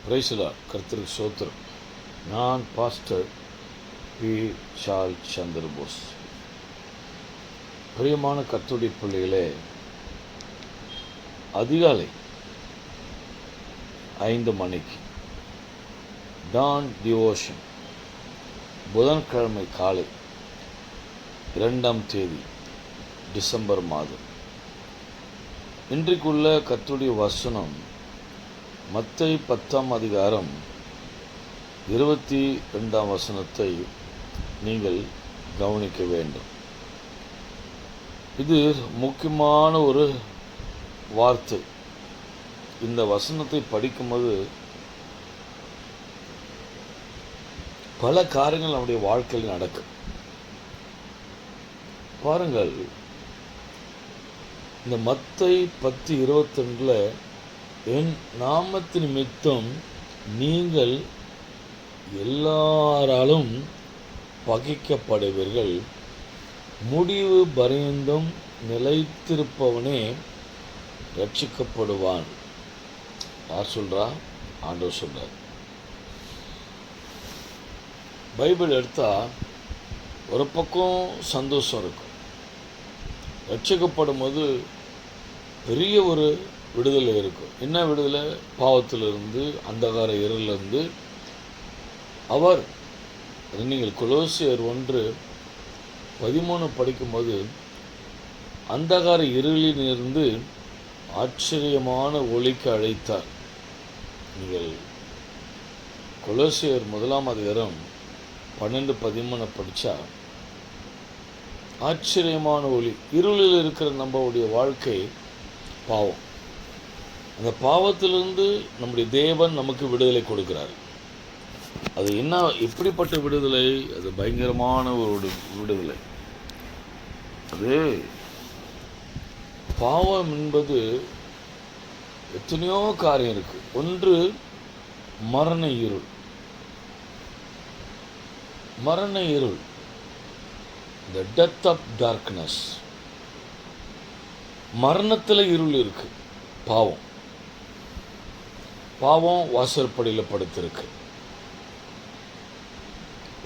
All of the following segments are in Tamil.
பிரைஸ்லா கர்த்தருக்கு ஸ்தோத்திரம். நான் பாஸ்டர் பி. சால் சந்திரபோஸ். பிரியமான கர்த்தருடைய பிள்ளைகளே, அதிகாலை 5 மணிக்கு டான் டிவோஷன், புதன்கிழமை காலை 2ஆம் தேதி டிசம்பர் மாதம். இன்றைக்குள்ள கர்த்தருடைய வசனம் மத்தேயு 10ஆம் அதிகாரம் 22ஆம் வசனத்தை நீங்கள் கவனிக்க வேண்டும். இது முக்கியமான ஒரு வார்த்தை. இந்த வசனத்தை படிக்கும்போது பல காரியங்கள் நம்முடைய வாழ்க்கையில் நடக்கும். பாருங்கள், இந்த மத்தேயு 10:22 என் நாமத்து நிமித்தம் நீங்கள் எல்லாராலும் பகைக்கப்படுவீர்கள், முடிவு பரியந்தம் நிலைத்திருப்பவனே ரட்சிக்கப்படுவான். யார் சொல்றா? ஆண்டவர் சொல்றார். பைபிள் எடுத்தா ஒரு பக்கம் சந்தோஷம் இருக்கும். ரட்சிக்கப்படும் போது பெரிய ஒரு விடுதலை இருக்கும். என்ன விடுதலை? பாவத்திலிருந்து, அந்தகார இருளிலிருந்து. அவர் நீங்கள் கொலோசியர் 1:13 படிக்கும்போது அந்தகார இருளிலிருந்து ஆச்சரியமான ஒளிக்கு அழைத்தார். நீங்கள் கொலோசியர் 1ஆம் அதிகாரம் 12-13 படித்தா ஆச்சரியமான ஒளி. இருளில் இருக்கிற நம்மளுடைய வாழ்க்கை பாவம். அந்த பாவத்திலிருந்து நம்முடைய தேவன் நமக்கு விடுதலை கொடுக்கிறார். அது என்ன, எப்படிப்பட்ட விடுதலை? அது பயங்கரமான ஒரு விடுதலை. அது பாவம் என்பது எத்தனையோ காரியம் இருக்கு. ஒன்று மரண இருள். மரண இருள், the death of darkness. மரணத்தில் இருள் இருக்கு. பாவம் பாவம் வாசற்படியில் படுத்திருக்கு.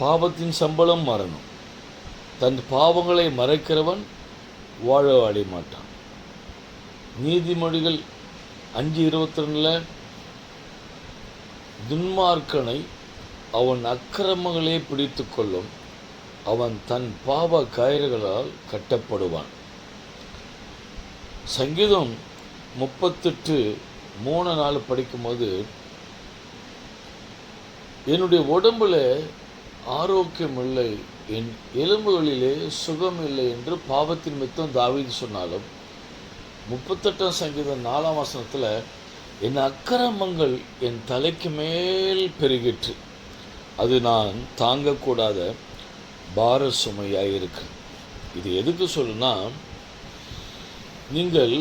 பாவத்தின் சம்பளம் மரணம். தன் பாவங்களை மறைக்கிறவன் வாழ அடைமாட்டான். நீதிமொழிகள் 5:22 துன்மார்க்கனை அவன் அக்கிரமங்களே பிடித்து கொள்ளும், அவன் தன் பாவ கயிறுகளால் கட்டப்படுவான். சங்கீதம் 38:3-4 படிக்கும்போது என்னுடைய உடம்புல ஆரோக்கியம் இல்லை, என் எலும்புகளிலே சுகம் இல்லை என்று பாவத்தின் மித்தம் தாவீது சொன்னாலும் 38ஆம் சங்கீதம் 4ஆம் வசனத்தில் என் அக்கிரமங்கள் என் தலைக்கு மேல் பெருகிற்று, அது நான் தாங்கக்கூடாத பார சுமையாக இருக்கு. இது எதுக்கு சொல்லுன்னா, நீங்கள்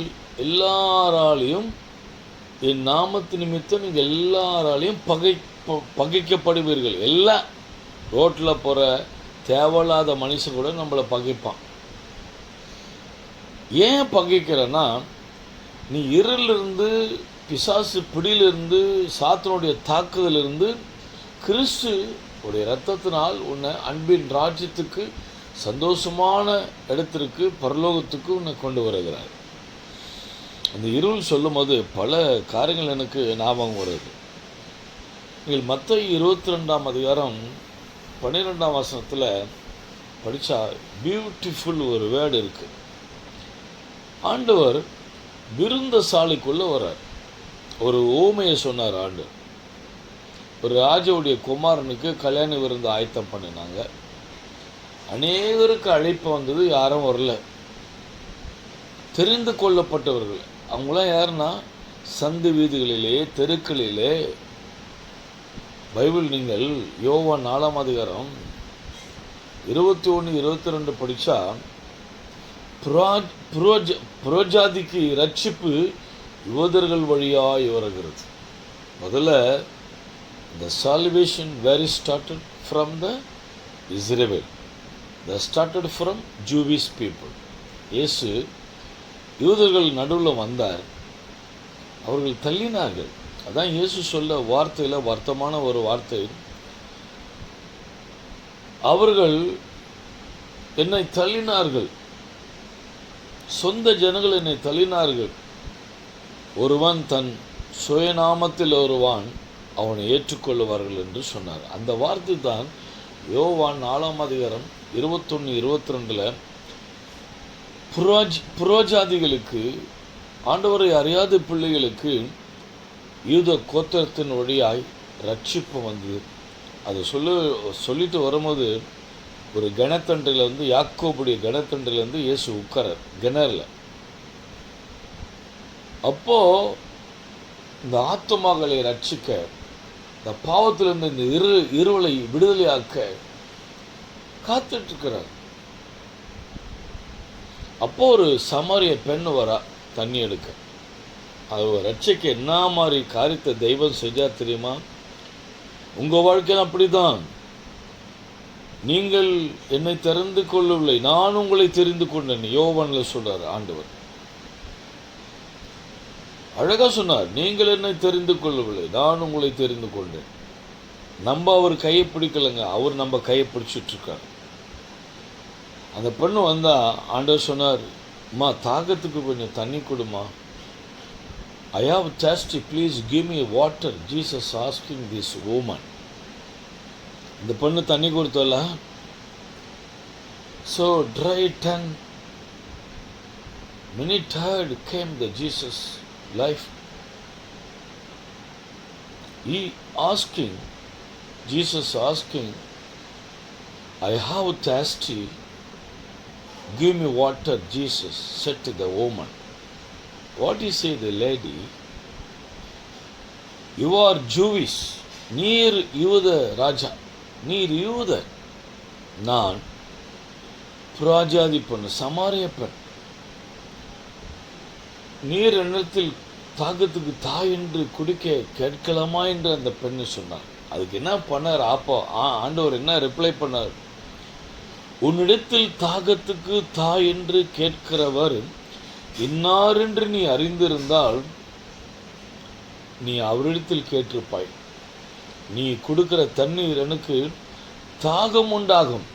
எல்லாராலையும் என் நாமத்து நிமித்தம் நீங்கள் எல்லாராலையும் பகைக்கப்படுவீர்கள். எல்லாம் ரோட்டில் போகிற தேவையில்லாத மனுஷன் கூட நம்மளை பகைப்பான். ஏன் பகைக்கிறன்னா, நீ இருளிலிருந்து, பிசாசு பிடியிலிருந்து, சாத்தனுடைய தாக்குதலிருந்து கிறிஸ்து உடைய இரத்தத்தினால் உன்னை அன்பின் ராஜ்யத்துக்கு, சந்தோஷமான இடத்திற்கு, பரலோகத்துக்கு உன்னை கொண்டு வருகிறார். அந்த இருள் சொல்லும் போது பல காரியங்கள் எனக்கு ஞாபகம் வருது. நீங்கள் மத்தேயு 22ஆம் அதிகாரம் 12ஆம் வசனத்தில் படித்தா பியூட்டிஃபுல் ஒரு வேர்டு இருக்குது. ஆண்டவர் விருந்தசாலைக்குள்ளே வர்றார். ஒரு ஊமையை சொன்னார் ஆண்டவர். ஒரு ராஜாவுடைய குமாரனுக்கு கல்யாண விருந்து ஆயத்தம் பண்ணினாங்க. அநேகருக்கு அழைப்பு வந்தது, யாரும் வரல. தெரிந்து கொள்ளப்பட்டவர்கள் அவங்களாம் யாருன்னா, சந்து வீதிகளிலே, தெருக்களிலே. பைபிள் நீங்கள் யோவான் 4ஆம் அதிகாரம் 21-22 படித்தா புரோஜாதிக்கு ரட்சிப்பு யூதர்கள் வழியாய் வருகிறது. முதல்ல the salvation where it started from the Israel, that started from Jewish people. இயேசு யூதர்கள் நடுவில் வந்தார். அவர்கள் தள்ளினார்கள். அதான் இயேசு சொல்ல வார்த்தையில் வருத்தமான ஒரு வார்த்தை, அவர்கள் என்னை தள்ளினார்கள், சொந்த ஜனங்கள் என்னை தள்ளினார்கள், ஒருவன் தன் சுயநாமத்தில் வருவான், அவனை ஏற்றுக்கொள்ளுவார்கள் என்று சொன்னார். அந்த வார்த்தை தான் யோவான் 4ஆம் அதிகாரம் 21-22 புரோஜாதிகளுக்கு, ஆண்டவரை அறியாத பிள்ளைகளுக்கு யூத கோத்திரத்தின் வழியாய் ரட்சிப்பு வந்தது. அதை சொல்லிட்டு வரும்போது ஒரு கணத்தண்டிலேருந்து, யாக்கோபுடைய கணத்தண்டிலேருந்து இயேசு உட்காரார் கிணறுல. அப்போது இந்த ஆத்துமாக்களை ரட்சிக்க, இந்த பாவத்திலிருந்து இந்த இருவலை விடுதலையாக்க காத்துட்ருக்கிறார். அப்போ ஒரு சமாரிய பெண் வரா தண்ணி எடுக்க. அது ரட்சிக்க என்ன மாதிரி காரியத்தை தெய்வம் செஞ்சார் தெரியுமா? உங்கள் வாழ்க்கையில் அப்படிதான். நீங்கள் என்னை தெரிந்து கொள்ளவில்லை, நான் உங்களை தெரிந்து கொண்டேன். யோவானில் சொல்றார் ஆண்டவர். அழகாக சொன்னார், நீங்கள் என்னை தெரிந்து கொள்ளவில்லை, நான் உங்களை தெரிந்து கொண்டேன். நம்ம அவர் கையை பிடிக்கலைங்க, அவர் நம்ம கையை பிடிச்சிட்ருக்கார். அந்த பெண்ணு வந்தால் ஆண்டவர் சொன்னார், அம்மா தாகத்துக்கு கொஞ்சம் தண்ணி கொடுமா, I have thirsty, please give me water. Jesus asking this woman. இந்த பொண்ணு தண்ணி கொடுத்தல. So dry tongue, many tired came the Jesus life. Jesus asking, I have thirsty, give me water. Jesus said to the woman, what you say the lady? You are Jewish, நீர் யூத ராஜா, நீர் யூதர், நான் புராஜாதி பெண், சமாரிய பெண். நீர் எண்ணத்தில் தாகத்துக்கு தாய் என்று குடிக்க கேட்கலாமா என்று அந்த பெண்ணு சொன்னார். அதுக்கு என்ன பண்ணார்? அப்போ ஆண்டவர் என்ன ரிப்ளை பண்ணார்? உன்னிடத்தில் தாகத்துக்கு தாய் என்று கேட்கிறவர் இன்னார் என்று நீ அறிந்திருந்தால் நீ அவரிடத்தில் கேட்டிருப்பாய். நீ கொடுக்கிற தண்ணீர் எனக்கு தாகம் உண்டாகும்,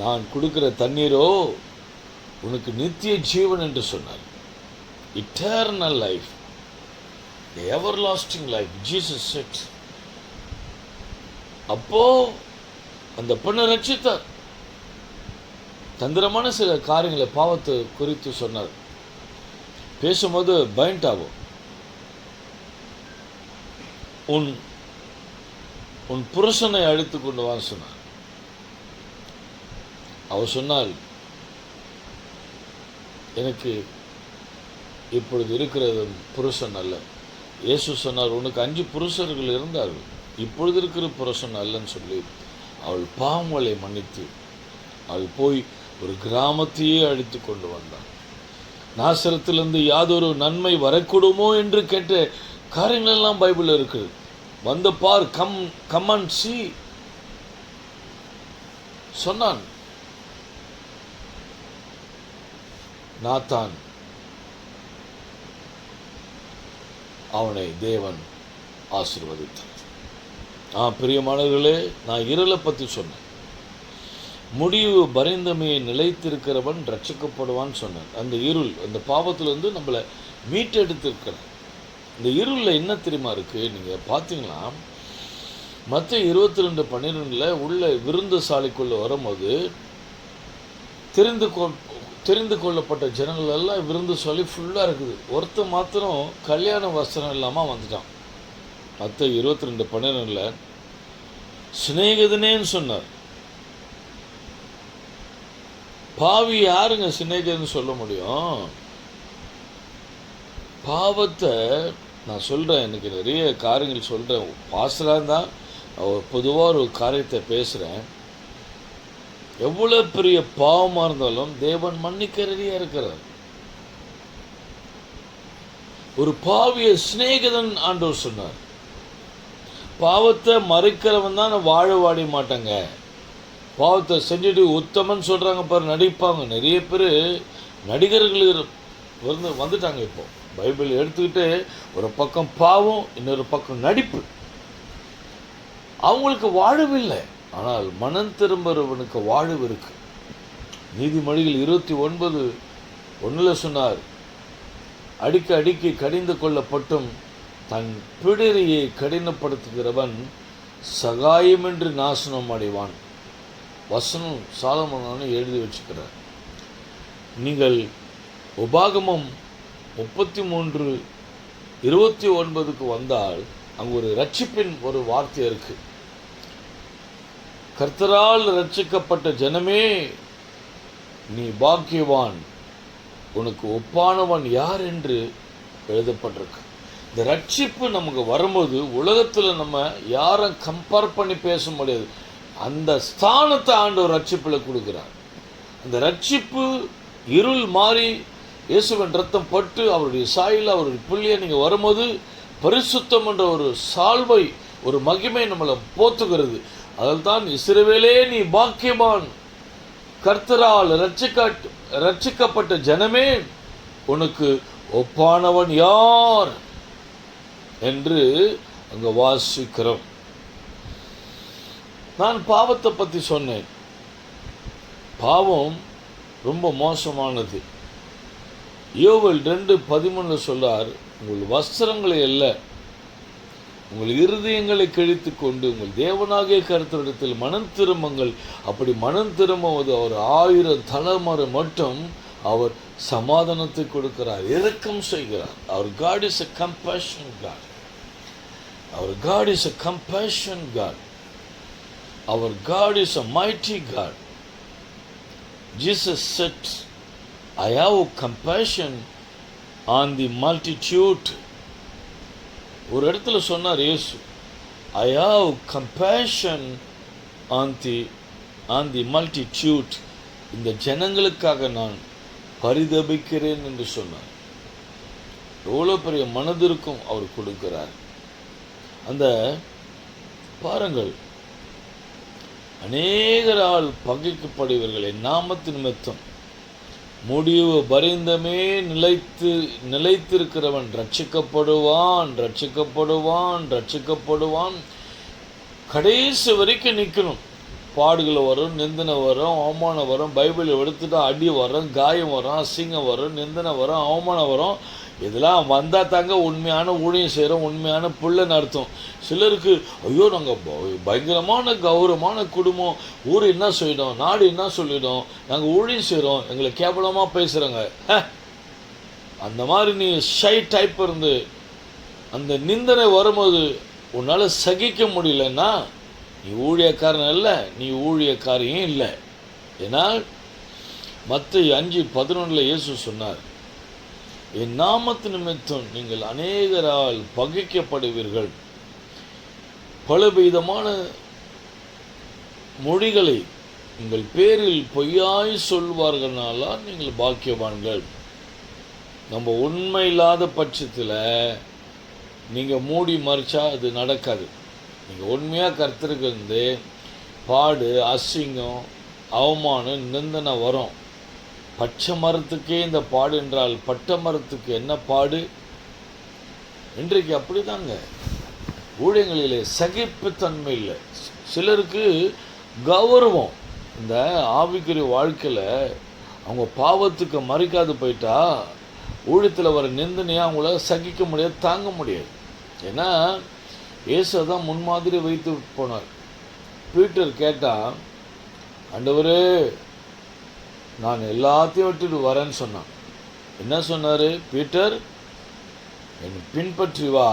நான் கொடுக்கிற தண்ணீரோ உனக்கு நித்திய ஜீவன் என்று சொன்னார். Eternal life, the everlasting life, Jesus said. அப்போ அந்த பெண்ணை ரட்சித்தார். தந்திரமான சில காரியங்களை, பாவத்தை குறித்து சொன்னார். பேசும்போது பயன்டாகும். உன் புருஷனை அழைத்து கொண்டு வா சொன்னார். அவர் சொன்னால், எனக்கு இப்பொழுது இருக்கிறது புருஷன் அல்ல. இயேசு சொன்னார், உனக்கு 5 புருஷர்கள் இருந்தார்கள், இப்பொழுது இருக்கிற புருஷன் அல்லன்னு சொல்லி அவள் பாவங்களை மன்னித்து அவள் போய் ஒரு கிராமத்தையே அழைத்து கொண்டு வந்தாள். நாசரத்திலிருந்து யாதொரு நன்மை வரக்கூடுமோ என்று கேட்ட காரியங்கள் எல்லாம் பைபிளில் இருக்குது. வந்து பார், கம் அண்ட் see சொன்னான். நாத்தான் அவனை தேவன் ஆசீர்வதித்தார். பிரியமானவர்களே, நான் இருளை பற்றி சொன்னேன். முடிவு பரிந்தமையை நிலைத்திருக்கிறவன் ரட்சிக்கப்படுவான்னு சொன்னார். அந்த இருள், அந்த பாவத்திலிருந்து நம்மளை மீட்டெடுத்திருக்கிறார். இந்த இருளில் என்ன தெரியுமா இருக்குது? நீங்கள் பார்த்தீங்கன்னா மத்தேயு 22:12 உள்ள விருந்து சாலைக்குள்ளே வரும்போது தெரிந்து கொள்ளப்பட்ட ஜனங்கள் எல்லாம் விருந்து சாலை ஃபுல்லாக இருக்குது. ஒருத்தர் மாத்திரம் கல்யாண வஸ்திரம் இல்லாமல் வந்துட்டான். மத்தேயு 22:12 சிநேகிதனேன்னு சொன்னார். பாவி யாருங்க சிநேகிதன்னு சொல்ல முடியும்? பாவத்தை நான் சொல்கிறேன், எனக்கு நிறைய காரியங்கள் சொல்கிறேன். பாஸ்டராக தான் பொதுவாக ஒரு காரியத்தை பேசுகிறேன். எவ்வளோ பெரிய பாவமாக இருந்தாலும் தேவன் மன்னிக்க ரெடியாக இருக்கிறார். ஒரு பாவிய சிநேகிதன் ஆண்டவர் சொன்னார். பாவத்தை மறைக்கிறவன் தான் வாழ மாட்டாங்க. பாவத்தை செஞ்சுட்டு உத்தமன் சொல்கிறாங்க பாரு, நடிப்பாங்க. நிறைய பேர் நடிகர்கள் வந்துட்டாங்க. இப்போ பைபிள் எடுத்துக்கிட்டு ஒரு பக்கம் பாவம், இன்னொரு பக்கம் நடிப்பு. அவங்களுக்கு வாழ்வில்லை, ஆனால் மனம் திரும்புறவனுக்கு வாழ்வு இருக்கு. நீதிமொழிகள் 29:1 சொன்னார், அடிக்க அடிக்கி கடிந்து கொள்ளப்பட்டும் தன் பிடரியை கடினப்படுத்துகிறவன் சகாயமின்றி நாசனம் அடைவான். வசனம் சாலமோன் எழுதி வச்சுக்கிறார். நீங்கள் உபாகமம் 33:29 வந்தால் அங்கு ஒரு ரட்சிப்பின் ஒரு வார்த்தை இருக்கு. கர்த்தரால் ரட்சிக்கப்பட்ட ஜனமே நீ பாக்கியவான், உனக்கு ஒப்பானவன் யார் என்று எழுதப்பட்டிருக்கு. இந்த ரட்சிப்பு நமக்கு வரும்போது உலகத்தில் நம்ம யாரும் கம்பேர் பண்ணி பேச முடியாது. அந்த ஸ்தானத்தை ஆண்டவர் ரட்சிப்பில் கொடுக்கிறார். அந்த ரட்சிப்பு இருள் மாறி இயேசுவின் ரத்தம் பட்டு அவருடைய சாயில் அவருடைய புள்ளியை நீங்கள் வரும்போது பரிசுத்தம் என்ற ஒரு சால்வை, ஒரு மகிமை நம்மளை போத்துகிறது. அதில் தான் இஸ்ரவேலே நீ பாக்கியவான், கர்த்தரால் ரட்சிக்கப்பட்ட ஜனமே உனக்கு ஒப்பானவன் யார் என்று அங்கே வாசிக்கிறோம். நான் பாவத்தை பற்றி சொன்னேன். பாவம் ரொம்ப மோசமானது. யோவேல் 2:13 சொல்லார், உங்கள் வஸ்திரங்களை அல்ல உங்கள் இருதயங்களை கிழித்து கொண்டு உங்கள் தேவனாகிய கர்த்தரிடத்தில் மனம் திரும்புங்கள். அப்படி மனம் திரும்புவது அவர் 1000 தலைமுறை மட்டும் அவர் சமாதானத்தை கொடுக்கிறார், இரக்கம் செய்கிறார். அவர் God is a compassion God. Our God is a compassion God. Our God is a mighty God. Jesus said, I have compassion on the multitude. ஒரு இடத்துல சொன்னார் இயேசு, I have compassion on the multitude. இந்த ஜனங்களுக்காக நான் பரிதபிக்கிறேன் என்று சொன்னார். எவ்வளோ பெரிய மனதிற்கும் அவர் கொடுக்கிறார். அந்த பாருங்கள், அநேகரால் பகைக்கப்படுவர்கள் என் நாமத்து நிமித்தம் முடிவு பரிந்தமே நிலைத்திருக்கிறவன் ரட்சிக்கப்படுவான். கடைசி வரைக்கும் நிற்கணும். பாடுகள் வரும், நிந்தனை வரும், அவமானம் வரும். பைபிளை எடுத்துட்டா அடி வரும், காயம் வரும், அசிங்கம் வரும், நிந்தனை வரும், அவமானம் வரும். இதெல்லாம் வந்தால் தாங்க உண்மையான ஊழியம் செய்கிறோம், உண்மையான புள்ளன்னு அர்த்தம். சிலருக்கு ஐயோ நாங்கள் பயங்கரமான கௌரவமான குடும்பம், ஊர் என்ன சொல்லிடும், நாடு என்ன சொல்லிடும், நாங்கள் ஊழியம் செய்கிறோம், எங்களை கேவலமாக பேசுகிறாங்க. அந்த மாதிரி நீ ஷை டைப் இருந்து அந்த நிந்தனை வரும்போது உன்னால் சகிக்க முடியலன்னா நீ ஊழியக்காரன் இல்லை, நீ ஊழியக்காரியும் இல்லை. ஏன்னா மத்தேயு 5:11 இயேசு சொன்னார், என் நாமத்து நிமித்தம் நீங்கள் அநேகரால் பகைக்கப்படுவீர்கள். பலவிதமான மொழிகளை உங்கள் பேரில் பொய்யாய் சொல்வார்கள்னால நீங்கள் பாக்கியவான்கள். நம்ம உண்மை இல்லாத பட்சத்தில் நீங்கள் மூடி மறைச்சா அது நடக்காது. நீங்கள் உண்மையாக கர்த்தருக்கு இருந்து பாடு, அசிங்கம், அவமானம், நிந்தனை வரும். பச்சை மரத்துக்கே இந்த பாடு என்றால் பட்ட மரத்துக்கு என்ன பாடு? இன்றைக்கு அப்படி தாங்க. ஊழியங்களிலே சகிப்புத்தன்மை இல்லை. சிலருக்கு கௌரவம். இந்த ஆவிக்குரிய வாழ்க்கையில் அவங்க பாவத்துக்கு மறைக்காது போயிட்டா ஊழியத்தில் வர நிந்தனையாக அவங்கள சகிக்க முடியாது, தாங்க முடியாது. ஏன்னா இயேசு தான் முன்மாதிரி வைத்து போனார். பீட்டர் கேட்டால், ஆண்டவரே நான் எல்லாத்தையும் விட்டுட்டு வரேன்னு சொன்னான். என்ன சொன்னார் பீட்டர்? என்னை பின்பற்றி வா,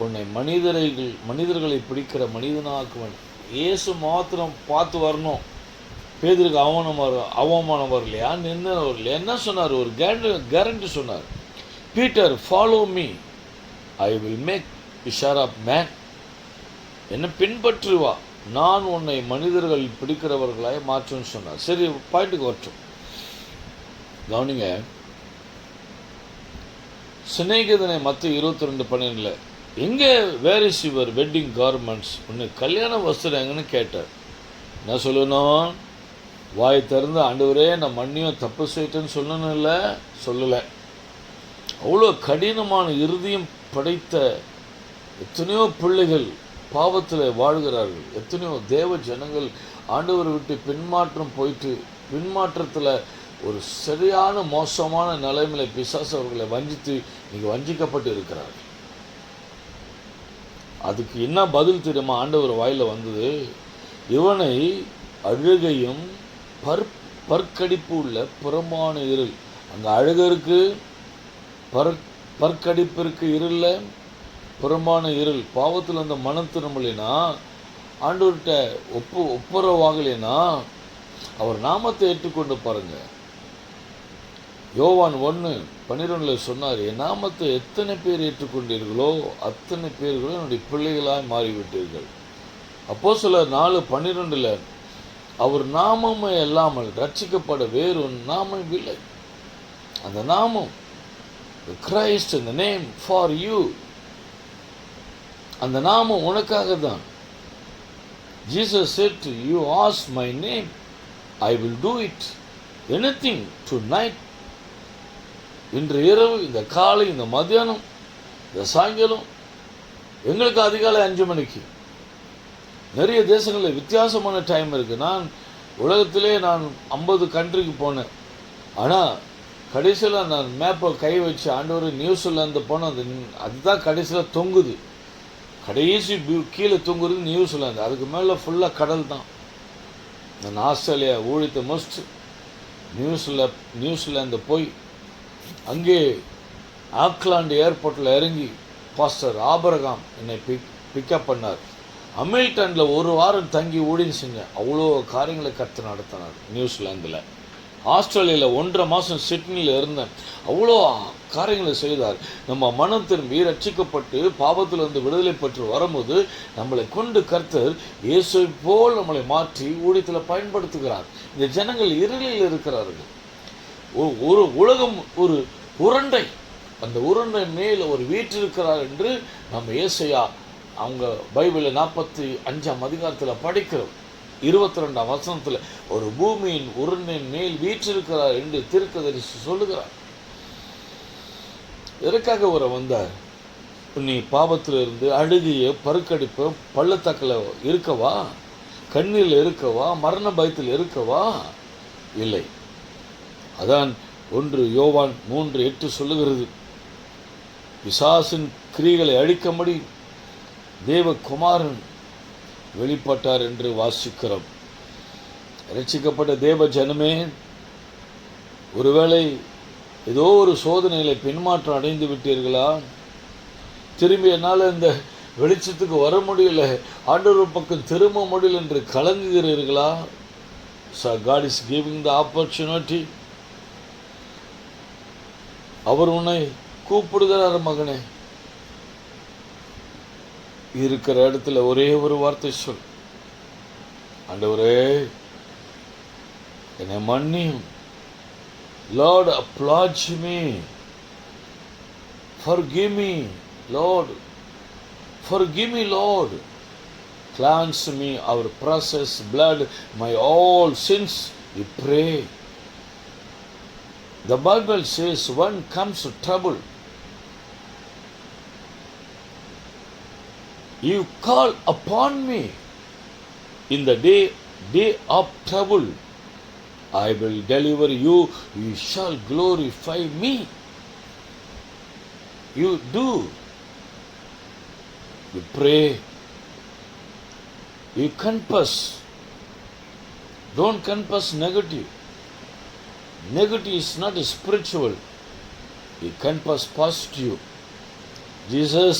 உன்னை மனிதர்களை பிடிக்கிற மனிதனாக்குவன். இயேசு மாத்திரம் பார்த்து வரணும். பேதருக்கு அவமானம் வரலையா, நிந்தனை வரலையா? என்ன சொன்னார்? ஒரு கேரண்டி சொன்னார். Peter, follow me, I will make you share of man. என்னை பின்பற்றி வா, நான் உன்னை மனிதர்கள் பிடிக்கிறவர்களாய் மாற்றுன்னு சொன்னார். சரி, பாயிண்ட்டுக்கு வரட்டும். கவனிங்க, சிநேகிதனை மத்தேயு 22:12 எங்கே where is your wedding garments, உன்னை கல்யாண வஸ்திரம் எங்கன்னு கேட்டார். என்ன சொல்லணும்? வாய் திறந்து ஆண்டவரே நான் மண்ணியும் தப்பு செய்யிட்டேன்னு சொல்லணும். இல்லை, சொல்லலை. அவ்வளோ கடினமான இருதயம் படைத்த எத்தனையோ பிள்ளைகள் பாவத்தில் வாழ்கிறார்கள். எத்தனையோ தேவ ஜனங்கள் ஆண்டவரை விட்டு பின்மாற்றத்தில் ஒரு சரியான மோசமான நிலைமையில பிசாசு அவர்களை வஞ்சித்து நீங்கள் வஞ்சிக்கப்பட்டு இருக்கிறார்கள். அதுக்கு என்ன பதில் தெரியுமா? ஆண்டவர் வாயில் வந்தது, இவனை அழுகையும் பற்கடிப்பு உள்ள புறமான இருள். அங்கே அழுகருக்கு பற்கடிப்பிற்கு இருள புறமான இருள். பாவத்தில் அந்த மனம் திரும்பலைனா, ஆண்டவர்கிட்ட ஒப்புரவாகலைனா, அவர் நாமத்தை ஏற்றுக்கொண்டு பாருங்க. யோவான் 1:12 சொன்னார், என் நாமத்தை எத்தனை பேர் ஏற்றுக்கொண்டீர்களோ அத்தனை பேர்களும் என்னுடைய பிள்ளைகளாய் மாறிவிட்டீர்கள். அப்போஸ்தலர் 4:12 அவர் நாமமே இல்லாமல் ரட்சிக்கப்பட வேறொரு நாமம் இல்லை. அந்த நாமம் Christ, in the name for you. அந்த நாமம் உனக்காக தான். Jesus said to you, ask my name, I will do it. Anything tonight. இன்று இரவு, இந்த காலை, இந்த மத்தியானம், இந்த சாயங்காலம், எங்களுக்கு அதிகாலை 5 மணிக்கு. நிறைய தேசங்களில் வித்தியாசமான டைம் இருக்குது. நான் உலகத்திலே 50 கண்ட்ரிக்கு போனேன். ஆனால் கடைசியில் நான் மேப்பை கை வச்சு ஆண்டவர் நியூசிலாந்து போனேன். அதுதான் கடைசியில் தொங்குது. கடைசி கீழே தொங்குறது நியூசிலாந்து. அதுக்கு மேலே ஃபுல்லாக கடல் தான். நான் ஆஸ்திரேலியா ஊழியத்தை முடிச்சுட்டு நியூசிலாந்து போய் அங்கே ஆக்லாந்து ஏர்போர்ட்டில் இறங்கி பாஸ்டர் ஆபிரகாம் என்னை பிக்கப் பண்ணார். ஹமில்டனில் 1 வாரம் தங்கி ஊழியம் செஞ்சேன். அவ்வளோ காரியங்களை கர்த்தர் நடத்தினார். நியூசிலாந்தில், ஆஸ்திரேலியாவில் 1.5 மாதம் சிட்னியில் இருந்தேன். அவ்வளோ காரியங்களை செய்தார். நம்ம மனம் திரும்பி ரட்சிக்கப்பட்டு பாவத்திலிருந்து விடுதலை பெற்று வரும்போது நம்மளை கொண்டு கர்த்தர் இயேசுவை போல் நம்மளை மாற்றி ஊழியத்தில் பயன்படுத்துகிறார். இந்த ஜனங்கள் இருளில் இருக்கிறார்கள். ஒரு உலகம் ஒரு உருண்டை, அந்த உருண்டை மேல் ஒரு வீற்றிருக்கிறார் என்று நம்ம ஏசாயா அவங்க பைபிளில் 45ஆம் அதிகாரத்தில் படிக்கிறோம். 22ஆம் வசனத்தில் ஒரு பூமியின் உருண்டையின் மேல் வீற்றிருக்கிறார் என்று தீர்க்கதரிசி சொல்லுகிறார். எதற்காக ஒரு வந்தார்? நீ பாவத்தில் இருந்து அழுகிய பருக்கடிப்பு பள்ளத்தாக்கில் இருக்கவா, கண்ணீரில் இருக்கவா, மரண பயத்தில் இருக்கவா? இல்லை. அதான் 1 யோவான் 3:8 சொல்லுகிறது, பிசாசின் கிரியைகளை அழிக்கும்படி தேவகுமாரன் வெளிப்பட்டார் என்று வாசிக்கிறோம். ரட்சிக்கப்பட்ட தேவ ஜனமே, ஒருவேளை ஏதோ ஒரு சோதனைகளை பின்மாற்றம் அடைந்து விட்டீர்களா? திரும்பி என்னால் இந்த வெளிச்சத்துக்கு வர முடியல, ஆண்டவர் பக்கம் திரும்ப முடியல என்று கலங்குகிறீர்களா? God is giving the opportunity. அவர் உன்னை கூப்பிடுகிறார். மகனே, இருக்கிற இடத்துல ஒரே ஒரு வார்த்தை சொல், ஆண்டவரே என்னை மன்னியும். Lord, oblige me. Forgive me, Lord. Forgive me, Lord. Cleanse me, our precious blood, my all sins, we pray. The Bible says, when comes trouble, you call upon me. In the day of trouble, I will deliver you. You shall glorify me. You do. You pray. You confess. Don't confess negative. Negative is not spiritual. You confess positive. Jesus,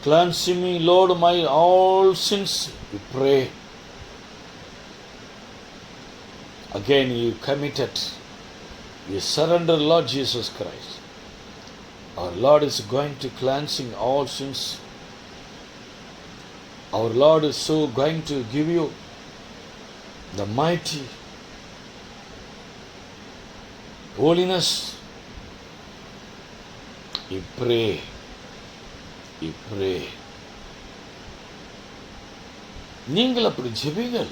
cleanse me, Lord, my all sins. You pray. Again you committed. You surrender, Lord Jesus Christ. Our Lord is going to cleansing all sins. Our Lord is so going to give you the mighty holiness. You pray. You pray. நீங்கள் அப்படி ஜெபிங்கள்.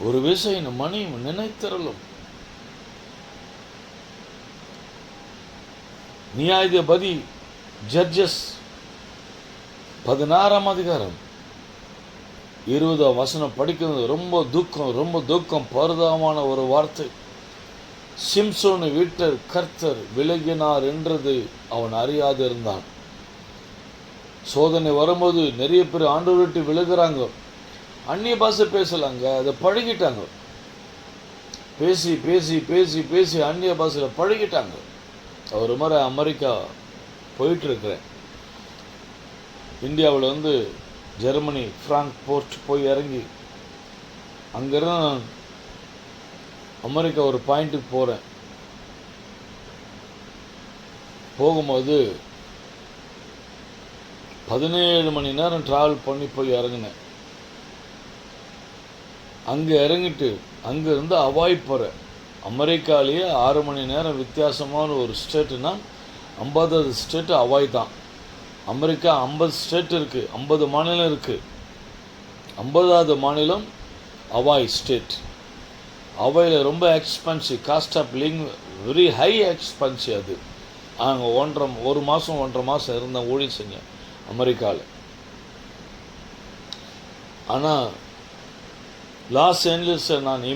ஒரு விஷயம் மணியும் நினைத்தரலும். நியாயாதிபதி ஜட்ஜஸ் 16ஆம் அதிகாரம் 20ஆம் வசனம் படிக்கிறது ரொம்ப துக்கம் பரிதாபமான ஒரு வார்த்தை. சிம்சோனை விட்டு கர்த்தர் விலகினார் என்றது அவன் அறியாது இருந்தான். சோதனை வரும்போது நிறைய பேர் ஆண்டவரை விட்டு விலகுறாங்க. அந்நிய பாஷை பேசலாங்க, அதை பழகிட்டாங்க. பேசி பேசி பேசி பேசி அந்நிய பாஷையில் பழகிட்டாங்க. ஒரு முறை அமெரிக்கா போயிட்டுருக்கிறேன். இந்தியாவில் ஜெர்மனி ஃப்ராங்க்ஃபர்ட் போய் இறங்கி அங்கேருந்து அமெரிக்கா ஒரு பாயிண்ட்டுக்கு போகிறேன். போகும்போது 17 மணி நேரம் ட்ராவல் பண்ணி போய் இறங்கினேன். அங்கே இறங்கிட்டு அங்கேருந்து ஹவாய் போகிறேன். அமெரிக்காலேயே 6 மணி நேரம் வித்தியாசமான ஒரு ஸ்டேட்டுனா 50வது ஸ்டேட்டு ஹவாய் தான். அமெரிக்கா 50 ஸ்டேட் இருக்குது, 50 மாநிலம் இருக்குது. 50வது மாநிலம் ஹவாய் ஸ்டேட். ஹவாயில் ரொம்ப expensive, cost of living very high expensive. அது அங்கே 1 மாதம் இருந்தேன், ஊழியம் செஞ்சேன் அமெரிக்காவில். ஆனால் லாஸ் ஏஞ்சல்ஸில் நான்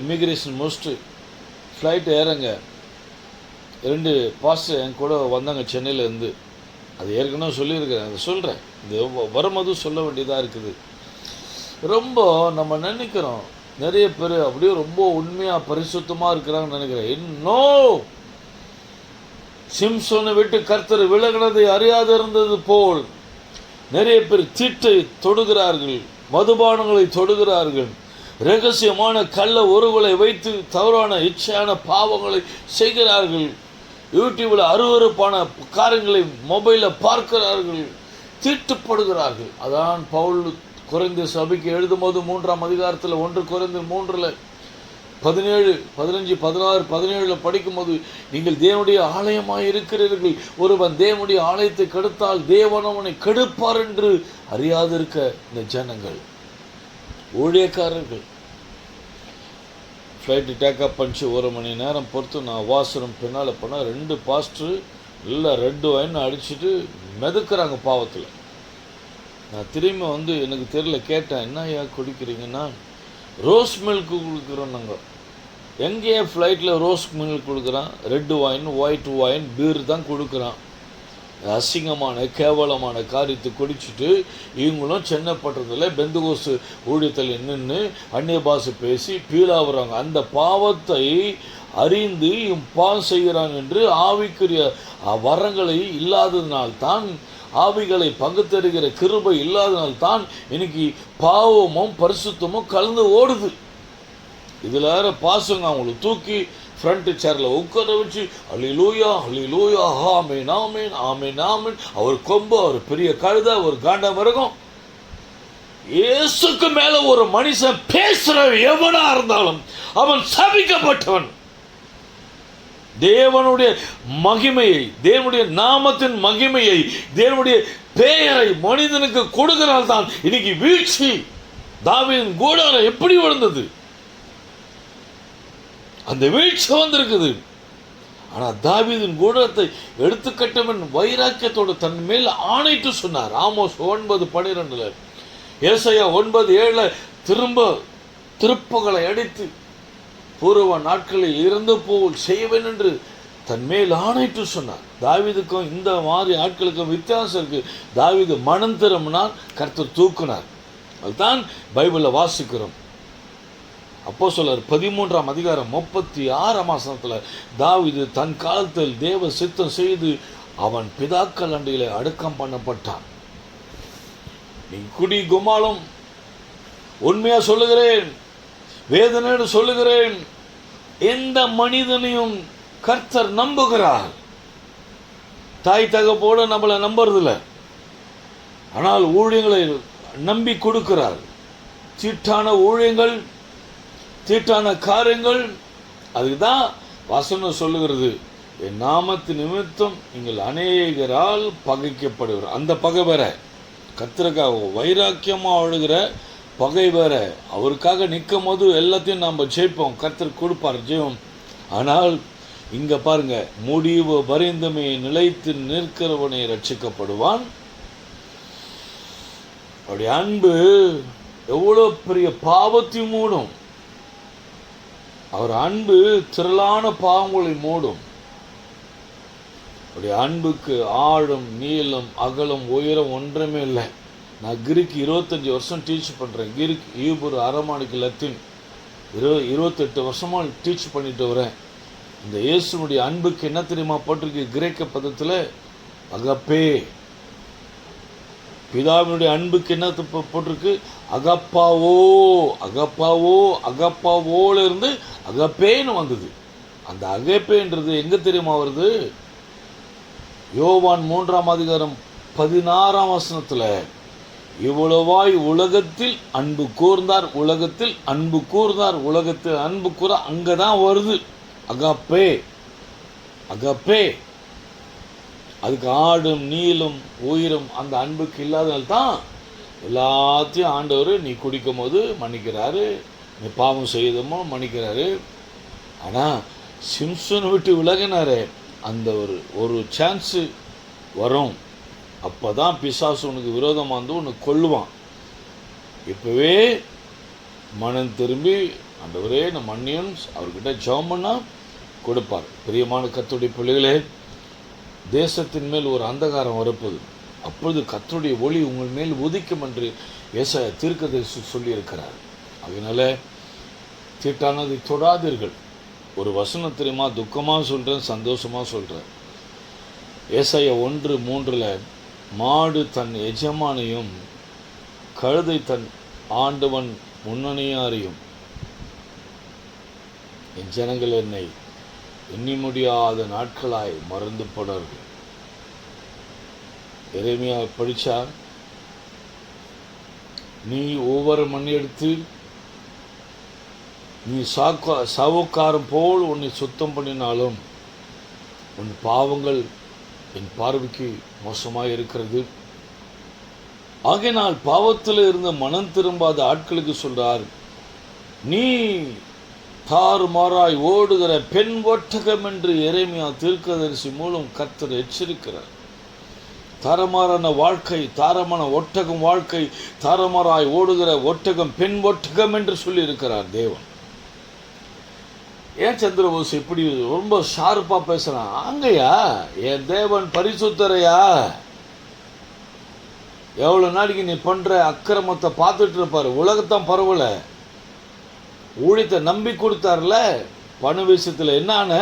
இமிக்ரேஷன் முடிச்சுட்டு ஃப்ளைட் ஏறங்க 2 பாஸ்டர் என் கூட வந்தாங்க சென்னையிலேருந்து. அது ஏற்கனவே சொல்லியிருக்கிறேன், அதை சொல்கிறேன். இது வரும்போது சொல்ல வேண்டியதாக இருக்குது. ரொம்ப நம்ம நினைக்கிறோம் நிறைய பேர் அப்படியே ரொம்ப உண்மையாக பரிசுத்தமாக இருக்கிறாங்கன்னு நினைக்கிறேன். இன்னும் சிம்சோனை விட்டு கர்த்தர் விலகினதை அறியாது இருந்தது போல் நிறைய பேர் தீட்டை தொடுகிறார்கள், மதுபானங்களை தொடுகிறார்கள், ரகசியமான கள்ள உறவுகளை வைத்து தவறான இச்சையான பாவங்களை செய்கிறார்கள், யூடியூப்பில் அருவருப்பான காரியங்களை மொபைலில் பார்க்கிறார்கள், தீட்டுப்படுகிறார்கள். அதான் பவுல் கொரிந்தியர் சபைக்கு எழுதும்போது 3ஆம் அதிகாரத்தில் 1 கொரிந்தியர் 3 17, 15, 16, 17 படிக்கும்போது, நீங்கள் தேவனுடைய ஆலயமாய் இருக்கிறீர்கள், ஒருவன் தேவனுடைய ஆலயத்தை கெடுத்தால் தேவன் அவனை கெடுப்பார் என்று அறியாதிருக்க இந்த ஜனங்கள் ஊழியக்காரர்கள். ஃப்ளைட்டு டேக்கப் பண்ணிச்சு 1 மணி நேரம் பொறுத்து நான் வாசரும் பின்னால் போனால் 2 பாஸ்டர் இல்லை ரெட் வைன் அடிச்சுட்டு மிதக்கிறாங்க பாவத்தில். நான் திரும்பி எனக்கு தெரியல, கேட்டேன், என்ன ஏன் குடிக்கிறீங்கன்னா, ரோஸ் மில்க்கு கொடுக்குறோம் நாங்கள். எங்கேயே ஃப்ளைட்டில் ரோஸ் மில்க் கொடுக்குறான், red wine, white wine, beer தான் கொடுக்குறான். அசிங்கமான கேவலமான காரியத்தை குடிச்சிட்டு இவங்களும் சென்னை பட்டறதில் பெந்தகோஸ்து ஊழியத்தில் நின்று அந்நிய பாஷை பேசி பீழாவுறாங்க. அந்த பாவத்தை அறிந்து பாவம் செய்கிறான் என்று ஆவிக்குரிய வரங்களை இல்லாததினால்தான், ஆவிகளை பங்குத்தருகிற கிருபை இல்லாததினால்தான் இன்னைக்கு பாவமும் பரிசுத்தமும் கலந்து ஓடுது. இதில் வேற பாசங்க அவங்களுக்கு தூக்கி ஃப்ரண்ட் சேரில் உட்கார வச்சு அல்லேலூயா அல்லேலூயா ஆமென் ஆமென் ஆமென் ஆமென், அவர் கொம்பு, அவர் பெரிய கழுதை, ஒரு காண்ட மிருகம். இயேசுக்கு மேல ஒரு மனுஷன் பேசுற எவனா இருந்தாலும் அவன் சபிக்கப்பட்டவன். தேவனுடைய மகிமையை, தேவனுடைய நாமத்தின் மகிமையை, தேவனுடைய பெயரை மனிதனுக்கு கொடுக்கிறால் தான் இன்னைக்கு வீழ்ச்சி. தாவீதின் கூடாரம் எப்படி வளர்ந்தது? அந்த வீழ்ச்சி வந்திருக்குது. ஆனால் தாவீதின் கூடாரத்தை எடுத்துக்கட்டவன் வைராக்கியத்தோடு தன் மேல் ஆணைட்டு சொன்னார். ஆமோஸ் 9:12, ஏசாயா 9:7 திருப்புகளை அடித்து பூர்வ நாட்களில் இருந்த போல் செய்வேன் என்று தன் மேல் ஆணைட்டு சொன்னார். தாவீதுக்கும் இந்த மாதிரி ஆட்களுக்கும் வித்தியாசம் இருக்கு. தாவீது மனம் திரும்பினார், கர்த்தர் தூக்குனார். அதுதான் பைபிளில் வாசிக்கிறோம். அப்போஸ்தலர் 13ஆம் அதிகாரம் 36ஆம் வசனத்தில் தாவீது தன் காலத்தில் தேவ சித்தம் செய்து அவன் பிதாக்கள் அண்டையிலே அடக்கம் பண்ணப்பட்டான். நீ குடி குமாலும், உண்மையா சொல்லுகிறேன், வேதனையோடு சொல்லுகிறேன், எந்த மனிதனையும் கர்த்தர் நம்புகிறார். தாய் தகப்போடு நம்மளை நம்புறதில்ல, ஆனால் ஊழியங்களை நம்பி கொடுக்கிறார். தீட்டான ஊழியங்கள், தீட்டான காரியங்கள், அதுதான் வசனம் சொல்லுகிறது, என் நாமத்து நிமித்தம் நீங்கள் அநேகரால் பகைக்கப்படுகிற அந்த பகை வேற, கர்த்தருக்காக வைராக்கியமாக அழுகிற பகை வேற. அவருக்காக நிற்கும் போது எல்லாத்தையும் நாம் ஜெயிப்போம், கர்த்தர் கொடுப்பார் ஜெயம். ஆனால் இங்க பாருங்க, முடிவு பரிந்துமே நிலைத்து நிற்கிறவனை ரட்சிக்கப்படுவான். அவருடைய அன்பு எவ்வளவு பெரிய பாவத்தை மூடும். அவர் அன்பு திரளான பாவங்களை மூடும். அவருடைய அன்புக்கு ஆழம், நீளம், அகலம், உயரம் ஒன்றுமே இல்லை. நான் கிரீக் 25 வருஷம் டீச் பண்ணுறேன். கிரீக், ஈப்ரு, அரமானிக், லத்தீன் 28 வருஷமாக டீச் பண்ணிட்டு வரேன். இந்த இயேசுனுடைய அன்புக்கு என்ன தெரியுமா போட்டிருக்கு? கிரேக்க பதத்தில் அகப்பே. பிதாவினுடைய அன்புக்கு என்ன போட்டிருக்கு? அகப்பாவோ. அகப்பாவோ, அகப்பாவோல இருந்து அகப்பேன்னு வந்தது. அந்த அகப்பேன்றது எங்க தெரியுமா வருது? யோவான் 3ஆம் அதிகாரம் 16ஆம் வசனத்தில், இவ்வளவாய் உலகத்தில் அன்பு கூர்ந்தார், உலகத்தில் அன்பு கூர்ந்தார், உலகத்தில் அன்பு கூற அங்கதான் வருது அகப்பே. அகப்பே. அதுக்கு ஆடும் நீளும் உயிரும் அந்த அன்புக்கு இல்லாதனால்தான் எல்லாத்தையும் ஆண்டவர் நீ குடிக்கும் போது மன்னிக்கிறாரு, நீ பாவம் செய்தமோ மன்னிக்கிறாரு. ஆனால் சிம்சனை விட்டு விலகினாரே, அந்த ஒரு சான்ஸு வரும். அப்போ தான் பிசாசு உனக்கு விரோதமாக வந்து உனக்கு கொல்லுவான். இப்போவே மனம் திரும்பி ஆண்டவரே நான் மன்னியும் அவர்கிட்ட ஜெபம் பண்ணால் கொடுப்பார். பிரியமான கர்த்தருடைய பிள்ளைகளே, தேசத்தின் மேல் ஒரு அந்தகாரம் வரப்போது. அப்பொழுது கர்த்தருடைய ஒளி உங்கள் மேல் உதிக்கும் என்று ஏசாயா தீர்க்கதரிசி சொல்லியிருக்கிறார். அதனால தீட்டானதை தொடாதீர்கள். ஒரு வசனம் தெரியுமா? துக்கமாக சொல்கிறேன், சந்தோஷமாக சொல்கிறேன். ஏசாயா 1:3 மாடு தன் எஜமானையும் கழுதை தன் ஆண்டவன் முன்னணியாரையும் என் ஜனங்கள் என்னை எண்ணி முடியாத நாட்களாய் மறந்து போனார்கள். எரேமியா படிச்சா, நீ ஒவ்வொரு மணி எடுத்து நீ சாவுக்காரம் போல் உன்னை சுத்தம் பண்ணினாலும் உன் பாவங்கள் என் பார்வைக்கு மோசமாக இருக்கிறது. ஆகையினால் பாவத்தில் இருந்த மனம் திரும்பாத ஆட்களுக்கு சொல்றார், நீ தாறுமாறாய் ஓடுகிற பெண் ஒட்டகம் என்று எரேமியா தீர்க்கதரிசி மூலம் கர்த்தர் எச்சரிக்கிறார். தாறுமாறான வாழ்க்கை, தாரமான ஒட்டகம் வாழ்க்கை, தாறுமாறாய் ஓடுகிற ஒட்டகம் பெண் ஒட்டகம் என்று சொல்லி இருக்கிறார் தேவன். ஏன் சந்திரபோஸ் இப்படி ரொம்ப ஷார்ப்பா பேசுறான்? அங்கயா என் தேவன் பரிசுத்தரையா, எவ்வளவு நாளைக்கு நீ பண்ற அக்கிரமத்தை பார்த்துட்டு இருப்பாரு. உலகத்தான் பரவல, ஊழியத்தை நம்பி கொடுத்தார்ல. பண விஷயத்தில் என்னான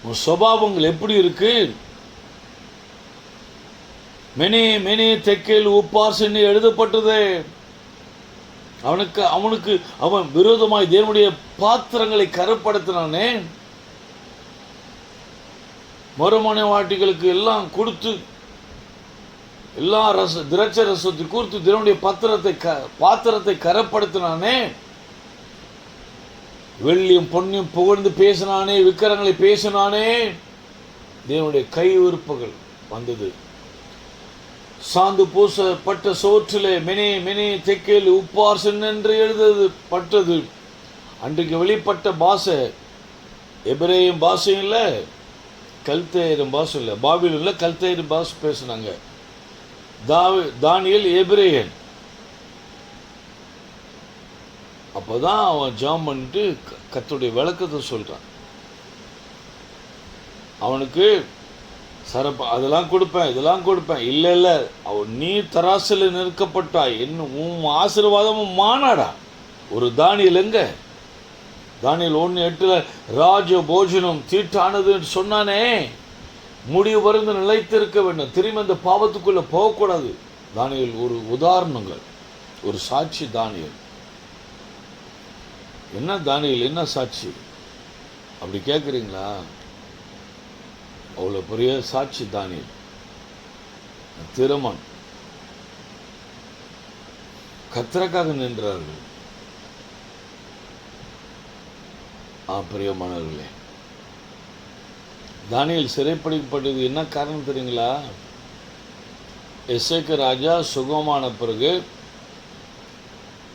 உன் சுபாவங்கள் எப்படி இருக்கு? மெனி மெனி தெக்கேல் உப்பாஸ் என்று எழுதப்பட்டது. அவனுக்கு அவன் விரோதமாய் தேவனுடைய பாத்திரங்களை கரப்படுத்தினானே. மறுமனை வாட்டிகளுக்கு எல்லாம் கொடுத்து எல்லா திராட்சை ரசத்தை கொடுத்து தேவனுடைய பாத்திரத்தை கரப்படுத்தினானே. வெள்ளியும் பொன்னியும் புகழ்ந்து பேசினானே, விக்கிரங்களை பேசினானே. தேவனுடைய கை விருப்புகள் வந்தது. சாந்து பூசப்பட்ட சோற்றிலே மெனே மெனே தெக்கேல் உப்பார்சன் என்று எழுதப்பட்டது. அன்றைக்கு வெளிப்பட்ட பாஷை எபிரேயம் பாஷையும் இல்லை, கல்தேயரும் பாஷை இல்லை. பாபிலோன்ல கல்தேயர் பாஷை பேசினாங்க. தானியேல் எபிரேயன். அப்போதான் அவன் ஜெபம் பண்ணிட்டு கர்த்தருடைய விளக்கத்தை சொல்றான். அவனுக்கு அதெல்லாம் கொடுப்பேன், இதெல்லாம் கொடுப்பேன். இல்லை இல்லை, அவன் நீ தராசில் நிற்கப்பட்டாய், என்ன உன் ஆசீர்வாதமும் மானாடா. ஒரு தானியல் எங்க? தானியல் 1:8 ராஜ போஜனம் தீட்டானது சொன்னானே. முடிவு வருந்து நிலைத்திருக்க வேண்டும், திரும்பி அந்த பாவத்துக்குள்ள போகக்கூடாது. தானியல் ஒரு உதாரணங்கள், ஒரு சாட்சி. தானியல் என்ன? தானியல் என்ன சாட்சி அப்படி கேட்குறீங்களா? அவ்வளோ பெரிய சாட்சி தானியல். திறமன் கர்த்தருக்காக நின்றார்கள். பிரியமானவர்களே, தானியேல் சிறைப்பிடிக்கப்பட்டது என்ன காரணம் தெரியுங்களா? எசேக்கியா ராஜா சுகமான பிறகு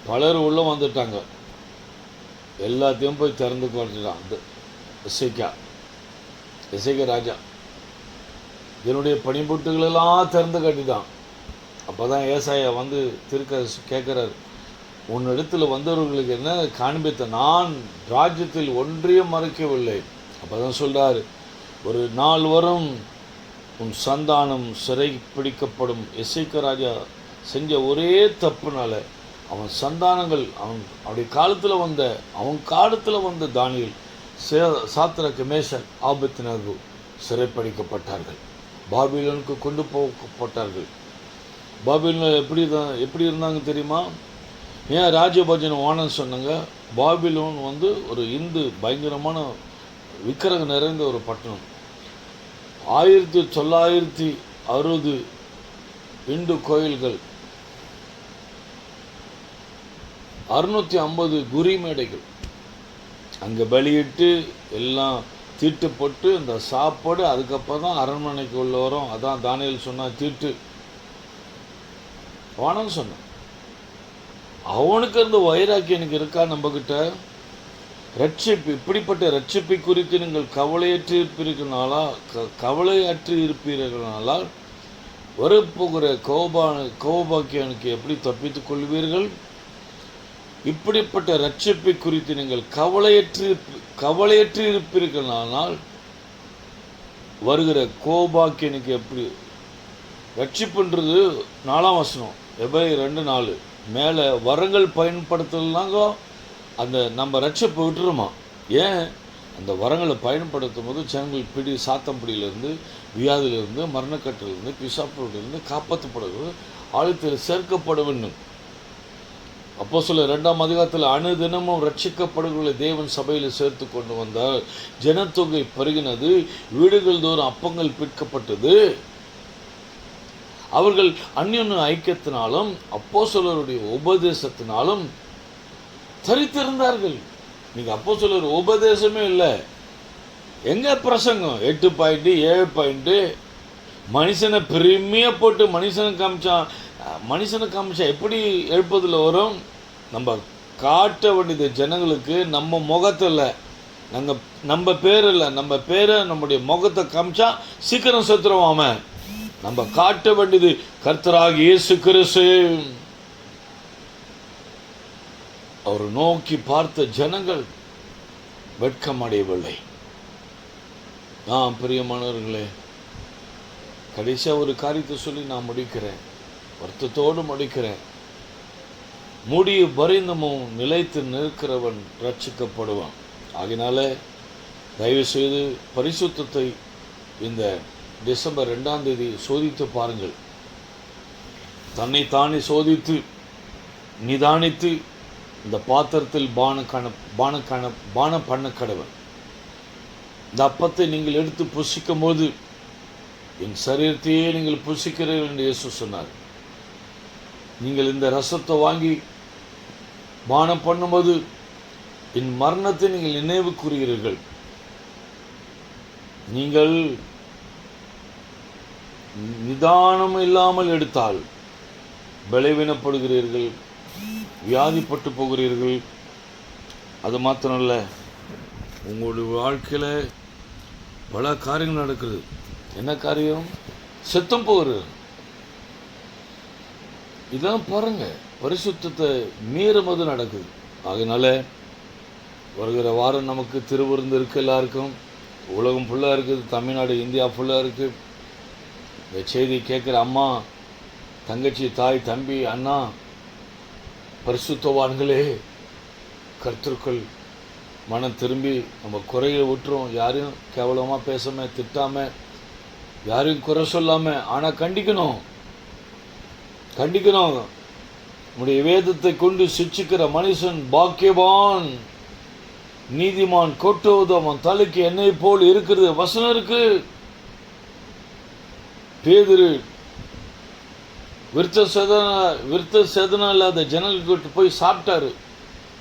பலர் உள்ள வந்துட்டாங்க. எல்லாத்தையும் போய் திறந்து கொடுத்துட்டான். எசேக்கியா ராஜா என்னுடைய பணிபுட்டுகளெல்லாம் திறந்து காட்டிதான். அப்போ தான் ஏசாயா வந்து கேட்குறாரு, உன்னிடத்தில் வந்தவர்களுக்கு என்ன காண்பித்த, நான் ராஜ்யத்தில் ஒன்றையும் மறைக்கவில்லை. அப்போ தான் சொல்கிறார், ஒரு நாள் வரும் உன் சந்தானம் சிறை பிடிக்கப்படும். எசேக்கியா ராஜா செஞ்ச ஒரே தப்புனால அவன் சந்தானங்கள் அவனுடைய காலத்தில் வந்த தானியேல், சாத்ராக், மேஷாக், ஆபேத்நேகோ சிறைப்பிடிக்கப்பட்டார்கள், பாபிலோனுக்கு கொண்டு போகப்பட்டார்கள். பாபிலோன் எப்படி இருந்தாங்க தெரியுமா? ஏன் ராஜபோஜனம் வானன்னு சொன்னாங்க? பாபிலோன் வந்து ஒரு பயங்கரமான விக்கிரகம் நிறைந்த ஒரு பட்டணம். 1960 இந்து கோயில்கள், 650 குரி மேடைகள், அங்கே பலியிட்டு எல்லாம் தீட்டு போட்டு இந்த சாப்பாடு, அதுக்கப்புறம் தான் அரண்மனைக்கு உள்ள வரும். அதான் தானியேல் சொன்னா, தீட்டு வானன்னு சொன்னான். அவனுக்கு இருந்த வைராக்கியம் எனக்கு இருக்கா? நம்மக்கிட்ட ரட்சிப்பு, இப்படிப்பட்ட ரட்சிப்பை குறித்து நீங்கள் கவலையற்று இருப்பீர்களானால் வரப்போகிற கோபாக்கியனுக்கு எப்படி தப்பித்துக் கொள்வீர்கள்? இப்படிப்பட்ட ரட்சிப்பை குறித்து நீங்கள் கவலையற்று இருப்பீர்களானால் வருகிற கோபாக்கியனுக்கு எப்படி? ரட்சிப்புன்றது 4ஆம் வசனம், எபிரேயர் 2:4 மேலே வரங்கள் பயன்படுத்தலாங்க அந்த நம்ம ரட்சிப்பை விட்டுருமா? ஏன்? அந்த வரங்களை பயன்படுத்தும் போது ஜனங்கள் சாத்தம் பிடியிலிருந்து, வியாதியிலிருந்து, மரணக்கட்டிலிருந்து, பிசாப்பிலிருந்து காப்பாற்றப்படுவது, ஆழத்தில் சேர்க்கப்பட வேண்டும். அப்போஸ்தலர் 2ஆம் அதிகாரத்தில் அனுதினமும் ரட்சிக்கப்படுகளை தேவன் சபையில் சேர்த்து கொண்டு வந்தார். ஜனத்தொகை பெருகினது, வீடுகள் தோறும் அப்பங்கள் பிற்கப்பட்டது. அவர்கள் அந்யோன்ய ஐக்கியத்தினாலும் அப்போஸ்தலருடைய உபதேசத்தினாலும் தரித்திருந்தார்கள். நீங்க அப்போஸ்தலர் உபதேசமே இல்லை, எங்க பிரசங்கம்? 8 பாயிண்ட் 7 பாயிண்ட், மனுஷனை பெருமையா போட்டு மனுஷனை காமிச்சா எப்படி எழுப்பதில் வரும்? நம்ம காட்ட வேண்டியது ஜனங்களுக்கு நம்ம முகத்தில், நம்ம பேர் இல்லை, நம்ம பேரை நம்முடைய முகத்தை காமிச்சா சீக்கிரம் செத்துருவாம. நம்ம காட்ட வேண்டியது கர்த்தராகிய இயேசு கிறிஸ்து. அவர் நோக்கி பார்த்த ஜனங்கள் வெட்கமடையவில்லை. பிரியமானவர்களே, கடைசியாக ஒரு காரியத்தை சொல்லி நான் முடிக்கிறேன், வருத்தத்தோடு முடிக்கிறேன். முடிய பரிந்தமும் நிலைத்து நிற்கிறவன் ரட்சிக்கப்படுவான். ஆகினால தயவு செய்து பரிசுத்தத்தை இந்த டிசம்பர் 2ஆம் தேதி சோதித்து பாருங்கள். தன்னைத்தானே சோதித்து நிதானித்து இந்த பாத்திரத்தில் பானம் பண்ண கடவன். இந்த அப்பத்தை நீங்கள் எடுத்து புசிக்கும் போது என் சரீரத்தையே நீங்கள் புசிக்கிறீர்கள் என்று இயேசு சொன்னார். நீங்கள் இந்த ரசத்தை வாங்கி பானம் பண்ணும்போது என் மரணத்தை நீங்கள் நினைவு கூறுகிறீர்கள். நீங்கள் நிதானம் இல்லாமல் எடுத்தால் பலவீனப்படுகிறீர்கள், வியாதிப்பட்டு போகிறீர்கள். அது மாத்திரமல்ல, உங்களுடைய வாழ்க்கையில் பல காரியங்கள் நடக்குது. என்ன காரியம்? செத்தும் போகிறது. இதெல்லாம் பாருங்க, பரிசுத்தத்தை மீறும்போது நடக்குது. அதனால வருகிற வாரம் நமக்கு திருவிருந்து இருக்குது. எல்லாருக்கும் உலகம் ஃபுல்லாக இருக்குது, தமிழ்நாடு, இந்தியா ஃபுல்லாக இருக்குது. இந்த செய்தி கேட்குற அம்மா, தங்கச்சி, தாய், தம்பி, அண்ணா, பரிசுத்தவான்களே, கர்த்தருக்குள் மனம் திரும்பி நம்ம குறையை விட்டுரும். யாரையும் கேவலமாக பேசாமல், திட்டாமல், யாரையும் குறை சொல்லாமல், ஆனால் கண்டிக்கணும். நம்முடைய வேதத்தை கொண்டு சிட்சிக்கிற மனுஷன் பாக்கியவான், நீதிமான், கொட்டுவதவன் தலைக்கு எண்ணெய் போல் இருக்கிறது வசனம் இருக்கு. பேதுரு விருத்த சேதனம் இல்லாத ஜனங்களுக்கு போய் சாப்பிட்டாரு.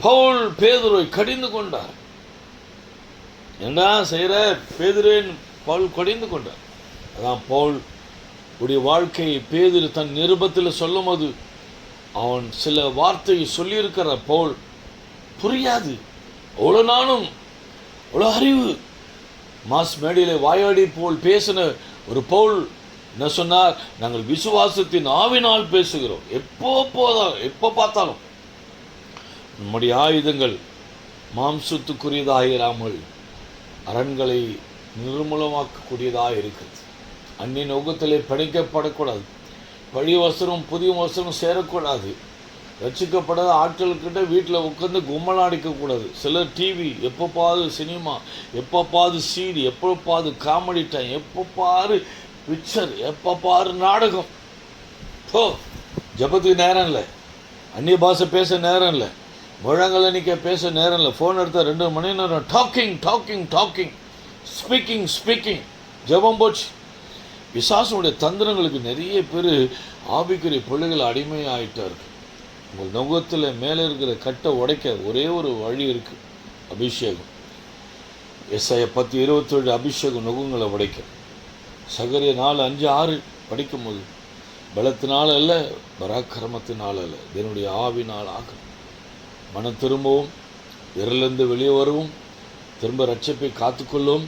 பவுல் பேதுருவை கடிந்து கொண்டார். என்ன செய்யற பேதுருன்னு பவுல் கடிந்து கொண்டார். அதான் பவுல் உடைய வாழ்க்கையை பேதுரு தன் நிருபத்தில் சொல்லும் போது அவன் சில வார்த்தையை சொல்லியிருக்கிற பவுல் புரியாது. அவ்வளோ நானும் அவ்வளோ அறிவு, மாஸ் மேடையில் வாயாடி போல் பேசின ஒரு பவுல் என்ன சொன்னார்? நாங்கள் விசுவாசத்தின் ஆவினால் பேசுகிறோம். எப்போ பார்த்தாலும் நம்முடைய ஆயுதங்கள் மாம்சத்துக்குரியதாக இராமல் அரண்களை நிர்மூலமாக்கக்கூடியதாக இருக்கிறது. அந்நிய நோக்கத்திலே பிணைக்கப்படக்கூடாது. பழைய வஸ்திரம் புதிய வஸ்திரம் சேரக்கூடாது. ரசிக்கப்படாத ஆட்கள்கிட்ட வீட்டில் உட்காந்து கும்மலாடிக்கக்கூடாது. சிலர் டிவி, எப்போப்பாது சினிமா, எப்போப்பாது சீடி, எப்போப்பாது காமெடி டைம், எப்போப்பாரு பிக்சர், எப்போப்பாரு நாடகம். ஜபத்துக்கு நேரம் இல்லை, அந்நிய பாஷை பேச நேரம் இல்லை, முழங்கல் நிற்க பேச நேரம் இல்லை. ஃபோன் எடுத்தால் 2 மணி நேரம் டாக்கிங், ஸ்பீக்கிங். ஜபம் போச்சு. பிசாசுடைய தந்திரங்களுக்கு நிறைய பேர் ஆவிக்குரிய பிள்ளைகள் அடிமையாயிட்டார்கள். உங்கள் நுகத்தில் மேலே இருக்கிற கட்டை உடைக்க ஒரே ஒரு வழி இருக்குது, அபிஷேகம். எஸ்ஐயா 10:27 அபிஷேகம் நுகங்களை உடைக்க. சகரிய 4:5-6 படிக்கும்போது பலத்தினால் அல்ல, பராக்கிரமத்தினால் அல்ல, இதனுடைய ஆவினால் ஆகும். மனம் திரும்பவும், விரலிருந்து வெளியே வரவும், திரும்ப ரட்சிப்பை காத்துக்கொள்ளும்,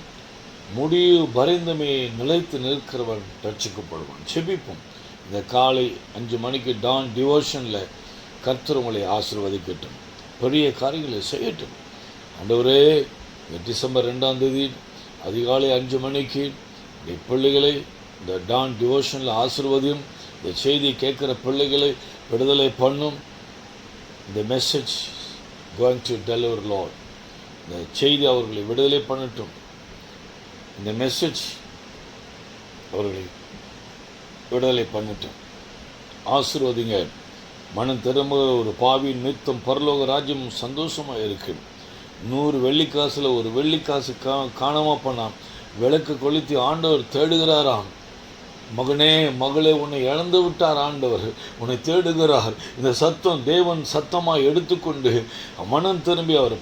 முடிவு பரிந்தமே நிலைத்து நிற்கிறவன் ரட்சிக்கப்படுவான். செபிப்போம். இந்த காலை 5 மணிக்கு டான் டிவோஷனில் கர்த்தர் உங்களை ஆசீர்வதிக்கட்டும், பெரிய காரியங்களை செய்யட்டும். ஆண்டவரே, டிசம்பர் 2ஆம் தேதி அதிகாலை 5 மணிக்கு இந்த பிள்ளைகளை இந்த டான் டிவோஷனில் ஆசீர்வதியும். இந்த செய்தி கேட்குற பிள்ளைகளை விடுதலை பண்ணும். இந்த message going to deliver Lord. இந்த செய்தி அவர்களை விடுதலை பண்ணட்டும். இந்த மெசேஜ் அவர்களை விடுதலை பண்ணட்டும். ஆசீர்வதிங்க. மனம் திரும்ப ஒரு பாவியின் நித்தம் பரலோக ராஜ்யம் சந்தோஷமாக இருக்கு. 100 வெள்ளிக்காசில் ஒரு வெள்ளிக்காசு காணாமல் பண்ணான். விளக்கு கொளுத்தி ஆண்டவர் தேடுகிறாராம். மகனே மகளே, உன்னை இழந்து விட்டார் ஆண்டவர், உன்னை தேடுகிறார். இந்த சத்தம் தேவன் சத்தமாக எடுத்துக்கொண்டு மனம் திரும்பி அவர்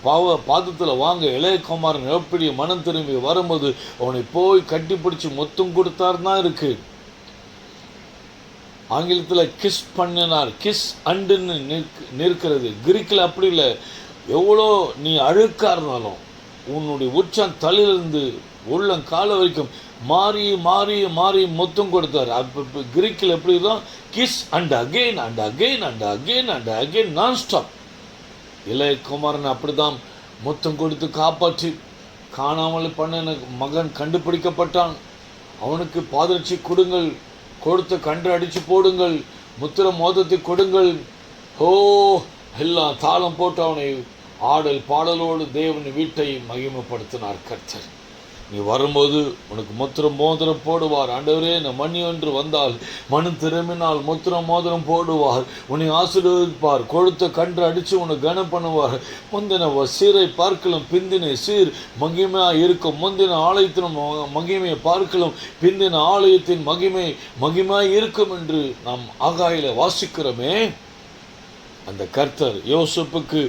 பாதத்தில் வாங்க. இளையகுமாரன் எப்படி மனம் திரும்பி வரும்போது அவனை போய் கட்டி பிடிச்சி மொத்தம் கொடுத்தாருன்னா இருக்கு. ஆங்கிலத்தில் கிஸ் பண்ணினார், கிஸ் அண்டுன்னு நிற்கிறது. கிரீக்கில் அப்படி இல்லை. எவ்வளோ நீ அழுக்காக இருந்தாலும் உன்னுடைய உச்சம் தலையிலிருந்து உள்ளம் கால வரைக்கும் மாறி மாறி மாறி மொத்தம் கொடுத்தார். அப்போ கிரீக்கில் எப்படி தான் kiss and again and again and again and again நான் ஸ்டாப். இளையகுமாரன் அப்படி தான் மொத்தம் கொடுத்து காப்பாற்றி காணாமல் பண்ண மகன் கண்டுபிடிக்கப்பட்டான். அவனுக்கு பாதரட்சி கொடுங்கள், கொடுத்து கன்று அடித்து போடுங்கள், முத்திர மோதத்தை கொடுங்கள். எல்லாம் தாளம் போட்டு அவனை ஆடல் பாடலோடு தேவன் வீட்டை மகிமைப்படுத்தினார் கர்த்தர். நீ வரும்போது உனக்கு முத்திரம் மோதிரம் போடுவார். ஆண்டவரே, நான் மணி ஒன்று வந்தால் மனம் திரும்பினால் முத்திரம் மோதிரம் போடுவார். உன்னை ஆசீர்வதிப்பார். கொழுத்த கன்று அடித்து உனக்கு கனம் பண்ணுவார். முந்தின சீரை பார்க்கலாம் பிந்தின சீர் மகிமையாக இருக்கும். முந்தின ஆலயத்தின் மகிமையை பார்க்கலாம் பிந்தின ஆலயத்தின் மகிமையாக இருக்கும் என்று நாம் ஆகாயில வாசிக்கிறோமே. அந்த கர்த்தர் யோசேப்புக்கு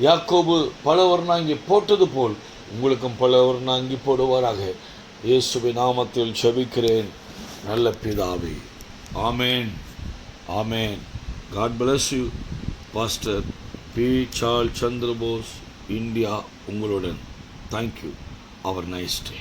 யாக்கோபு பல வர்ணாங்கி போட்டது போல் உங்களுக்கும் பல வர்ணாங்கி போடுவாராக. இயேசுவின் நாமத்தில் ஜெபிக்கிறேன் நல்ல பிதாவே. Amen, amen. God bless you. Pastor B. Charles Chandrabose, India உங்களுடன். தேங்க்யூ. அவர் நைஸ் டே.